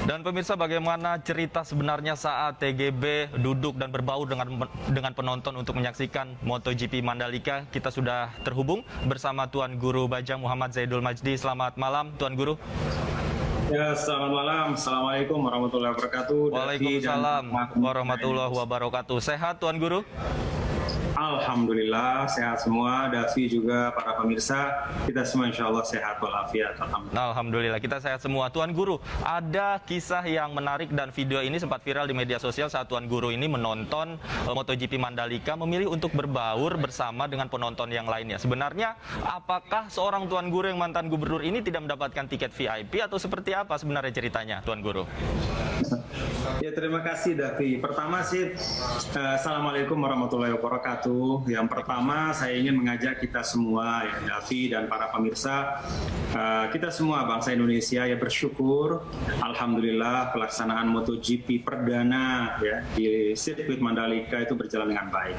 Dan pemirsa, bagaimana cerita sebenarnya saat TGB duduk dan berbaur dengan penonton untuk menyaksikan MotoGP Mandalika? Kita sudah terhubung bersama Tuan Guru Bajang Muhammad Zaidul Majdi. Selamat malam, Tuan Guru. Ya, selamat malam. Assalamualaikum warahmatullahi wabarakatuh. Waalaikumsalam warahmatullahi wabarakatuh. Sehat, Tuan Guru? Alhamdulillah, sehat semua. Davi juga, para pemirsa, kita semua insya Allah sehat walafiat. Alhamdulillah. Alhamdulillah, kita sehat semua. Tuan Guru, ada kisah yang menarik dan video ini sempat viral di media sosial saat Tuan Guru ini menonton MotoGP Mandalika, memilih untuk berbaur bersama dengan penonton yang lainnya. Sebenarnya, apakah seorang Tuan Guru yang mantan gubernur ini tidak mendapatkan tiket VIP atau seperti apa sebenarnya ceritanya, Tuan Guru? Ya, terima kasih Davi. Pertama sih, Assalamualaikum warahmatullahi wabarakatuh. Yang pertama, saya ingin mengajak kita semua, ya, Davi dan para pemirsa, kita semua bangsa Indonesia ya bersyukur, alhamdulillah pelaksanaan MotoGP perdana ya di sirkuit Mandalika itu berjalan dengan baik.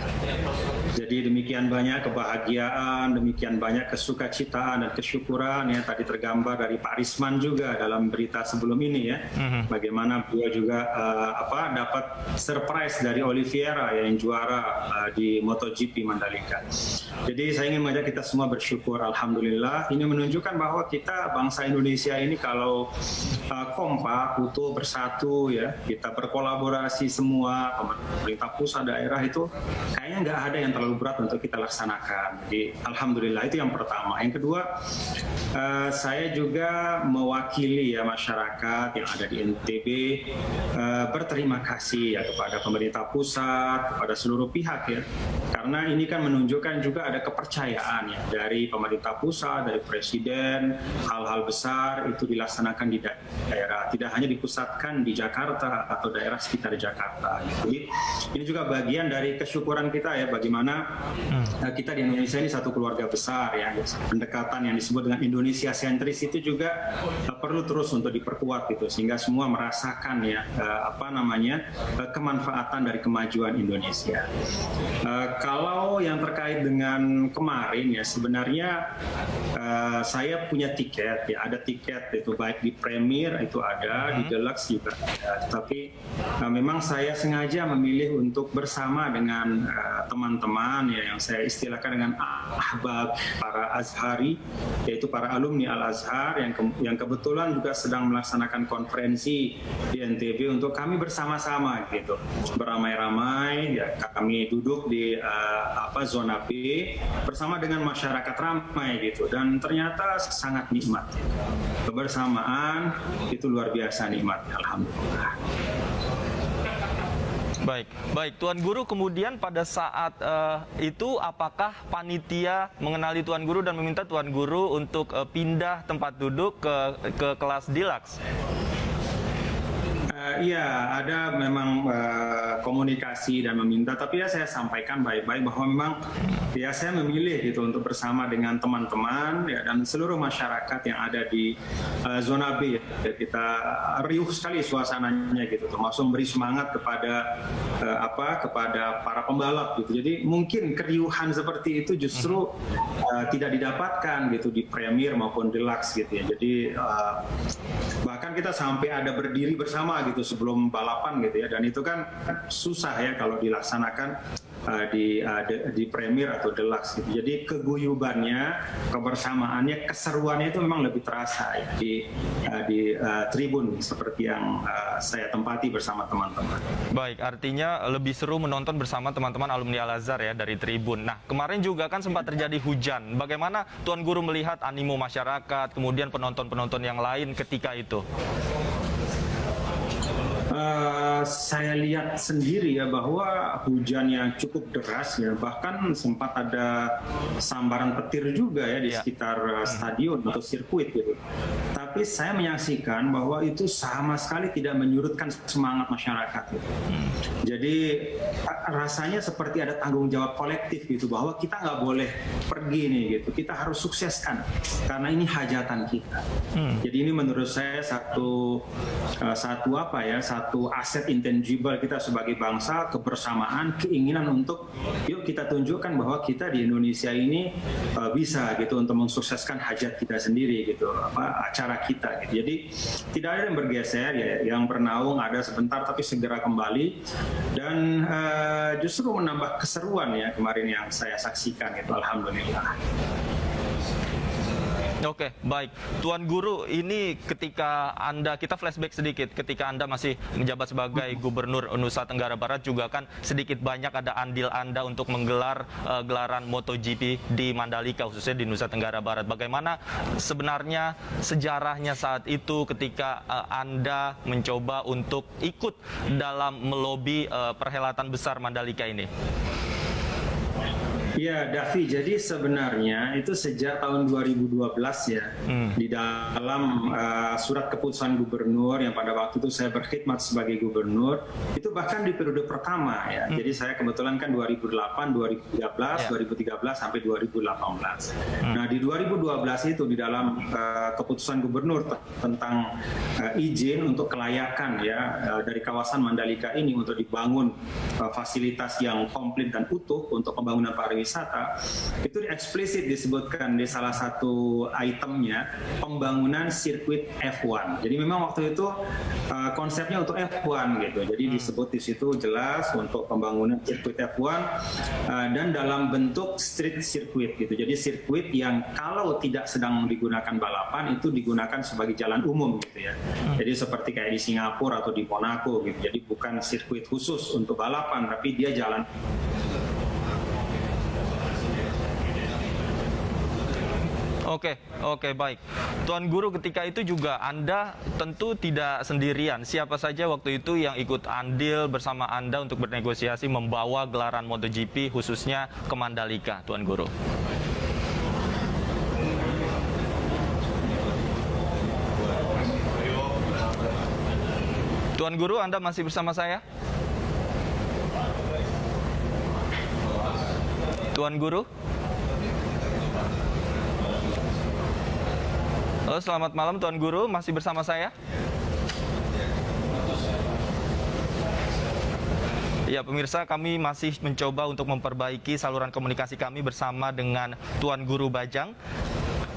Jadi demikian banyak kebahagiaan, demikian banyak kesukacitaan dan kesyukuran ya tadi tergambar dari Pak Risman juga dalam berita sebelum ini ya. Bagaimana beliau juga dapat surprise dari Oliveira yang juara di MotoGP Mandalika. Jadi saya ingin mengajak kita semua bersyukur, alhamdulillah. Ini menunjukkan bahwa kita bangsa Indonesia ini kalau kompak, utuh, bersatu ya, kita berkolaborasi semua, pemerintah pusat, daerah itu kayaknya nggak ada yang terlalu berat untuk kita laksanakan. Jadi alhamdulillah itu yang pertama. Yang kedua, saya juga mewakili ya masyarakat yang ada di NTB berterima kasih ya kepada pemerintah pusat, kepada seluruh pihak ya. Karena ini kan menunjukkan juga ada kepercayaan ya dari pemerintah pusat, dari presiden, hal-hal besar itu dilaksanakan di daerah, tidak hanya dipusatkan di Jakarta atau daerah sekitar Jakarta. Jadi ini juga bagian dari kesyukuran kita ya, bagaimana kita di Indonesia ini satu keluarga besar ya. Pendekatan yang disebut dengan Indonesia sentris itu juga perlu terus untuk diperkuat gitu, sehingga semua merasakan ya kemanfaatan dari kemajuan Indonesia. Kalau yang terkait dengan kemarin ya, sebenarnya saya punya tiket ya, ada tiket itu baik di Premier itu ada, di Deluxe juga ada. Tapi memang saya sengaja memilih untuk bersama dengan teman-teman ya yang saya istilahkan dengan ahbab para Azhari, yaitu para alumni Al-Azhar yang kebetulan juga sedang melaksanakan konferensi di NTB untuk kami bersama-sama gitu, beramai-ramai ya, kami duduk di zona B bersama dengan masyarakat ramai gitu, dan ternyata sangat nikmat ya. Kebersamaan itu luar biasa nikmatnya, alhamdulillah. Baik, Tuan Guru, kemudian pada saat itu apakah panitia mengenali Tuan Guru dan meminta Tuan Guru untuk pindah tempat duduk ke kelas Deluxe? Iya, ada memang komunikasi dan meminta, tapi ya saya sampaikan baik-baik bahwa memang ya saya memilih gitu untuk bersama dengan teman-teman ya dan seluruh masyarakat yang ada di zona B ya. Kita riuh sekali suasananya gitu, termasuk memberi semangat kepada kepada para pembalap gitu. Jadi mungkin keriuhan seperti itu justru tidak didapatkan gitu di Premier maupun Deluxe gitu ya. Jadi bahkan kita sampai ada berdiri bersama gitu sebelum balapan gitu ya, dan itu kan susah ya kalau dilaksanakan di Premier atau Deluxe gitu. Jadi keguyubannya, kebersamaannya, keseruannya itu memang lebih terasa ya di tribun seperti yang saya tempati bersama teman-teman. Baik, artinya lebih seru menonton bersama teman-teman alumni Al-Azhar ya dari tribun. Nah, kemarin juga kan sempat terjadi hujan. Bagaimana Tuan Guru melihat animo masyarakat, kemudian penonton-penonton yang lain ketika itu? Saya lihat sendiri ya bahwa hujan yang cukup deras ya, bahkan sempat ada sambaran petir juga ya di sekitar stadion atau sirkuit gitu. Tapi saya menyaksikan bahwa itu sama sekali tidak menyurutkan semangat masyarakat gitu. Jadi rasanya seperti ada tanggung jawab kolektif gitu, bahwa kita nggak boleh pergi nih gitu, kita harus sukseskan karena ini hajatan kita. Jadi ini menurut saya satu satu aset intangible kita sebagai bangsa, kebersamaan, keinginan untuk yuk kita tunjukkan bahwa kita di Indonesia ini bisa gitu untuk mensukseskan hajat kita sendiri gitu, acara kita gitu. Jadi tidak ada yang bergeser ya, yang bernaung ada sebentar tapi segera kembali, dan justru menambah keseruan ya kemarin yang saya saksikan itu, alhamdulillah. Oke, baik. Tuan Guru, ini ketika kita flashback sedikit, ketika Anda masih menjabat sebagai Gubernur Nusa Tenggara Barat juga kan sedikit banyak ada andil Anda untuk menggelar gelaran MotoGP di Mandalika, khususnya di Nusa Tenggara Barat. Bagaimana sebenarnya sejarahnya saat itu ketika Anda mencoba untuk ikut dalam melobi perhelatan besar Mandalika ini? Ya, Davi, jadi sebenarnya itu sejak tahun 2012 ya, di dalam surat keputusan gubernur yang pada waktu itu saya berkhidmat sebagai gubernur, itu bahkan di periode pertama ya, jadi saya kebetulan kan 2008, 2013 sampai 2018. Nah di 2012 itu di dalam keputusan gubernur tentang izin untuk kelayakan ya dari kawasan Mandalika ini untuk dibangun fasilitas yang komplit dan utuh untuk pembangunan pariwisata, itu eksplisit disebutkan di salah satu itemnya pembangunan sirkuit F1. Jadi memang waktu itu konsepnya untuk F1 gitu. Jadi disebut di situ jelas untuk pembangunan sirkuit F1 dan dalam bentuk street circuit gitu. Jadi sirkuit yang kalau tidak sedang digunakan balapan itu digunakan sebagai jalan umum gitu ya. Jadi seperti kayak di Singapura atau di Monaco gitu. Jadi bukan sirkuit khusus untuk balapan tapi dia jalan. Oke, baik. Tuan Guru, ketika itu juga Anda tentu tidak sendirian. Siapa saja waktu itu yang ikut andil bersama Anda untuk bernegosiasi membawa gelaran MotoGP khususnya ke Mandalika, Tuan Guru? Tuan Guru, Anda masih bersama saya? Tuan Guru? Halo, selamat malam Tuan Guru, masih bersama saya? Ya pemirsa, kami masih mencoba untuk memperbaiki saluran komunikasi kami bersama dengan Tuan Guru Bajang.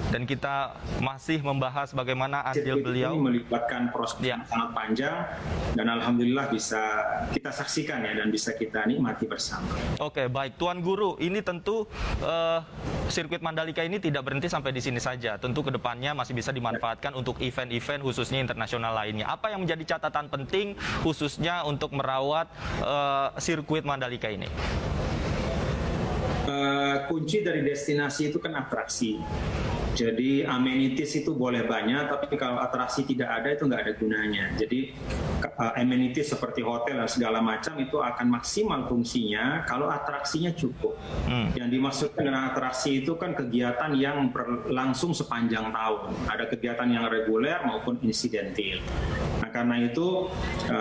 Dan kita masih membahas bagaimana andil beliau. Ini melibatkan proses yang sangat panjang dan alhamdulillah bisa kita saksikan ya dan bisa kita nikmati bersama. Oke, baik. Tuan Guru, ini tentu sirkuit Mandalika ini tidak berhenti sampai di sini saja. Tentu ke depannya masih bisa dimanfaatkan untuk event-event khususnya internasional lainnya. Apa yang menjadi catatan penting khususnya untuk merawat sirkuit Mandalika ini? Kunci dari destinasi itu kan atraksi. Jadi amenities itu boleh banyak, tapi kalau atraksi tidak ada itu nggak ada gunanya. Jadi amenities seperti hotel dan segala macam itu akan maksimal fungsinya kalau atraksinya cukup. Yang dimaksudkan dengan atraksi itu kan kegiatan yang berlangsung sepanjang tahun. Ada kegiatan yang reguler maupun insidentil. Nah karena itu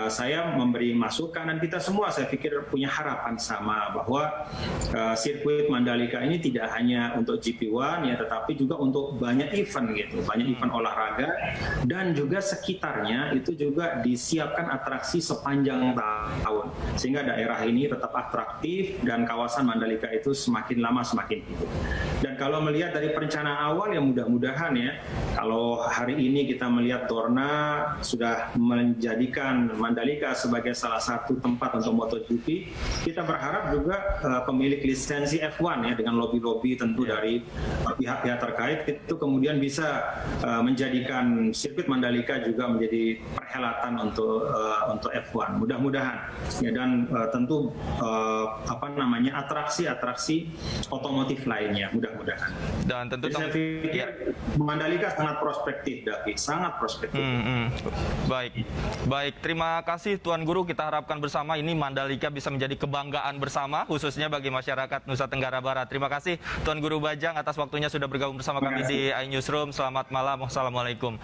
saya memberi masukan dan kita semua saya pikir punya harapan sama bahwa sirkuit Mandalika ini tidak hanya untuk GP1 ya, tetapi juga untuk banyak event gitu, banyak event olahraga dan juga sekitarnya itu juga disiapkan atraksi sepanjang tahun sehingga daerah ini tetap atraktif dan kawasan Mandalika itu semakin lama semakin hidup. Dan kalau melihat dari perencanaan awal yang mudah-mudahan ya, kalau hari ini kita melihat Dorna sudah menjadikan Mandalika sebagai salah satu tempat untuk MotoGP, kita berharap juga pemilik lisensi F1 ya dengan lobby-lobby tentu dari pihak-pihak terkait itu kemudian bisa menjadikan sirkuit Mandalika juga menjadi perhelatan untuk F1. Mudah-mudahan ya dan tentu atraksi aotomotif lainnya mudah-mudahan. Dan tentu saya pikir Mandalika sangat prospektif, David, sangat prospektif. Baik. Terima kasih Tuan Guru. Kita harapkan bersama ini Mandalika bisa menjadi kebanggaan bersama khususnya bagi masyarakat Nusa Tenggara Barat. Terima kasih Tuan Guru Bajang atas waktunya sudah bergabung bersama kami di iNewsroom. Selamat malam. Wassalamualaikum.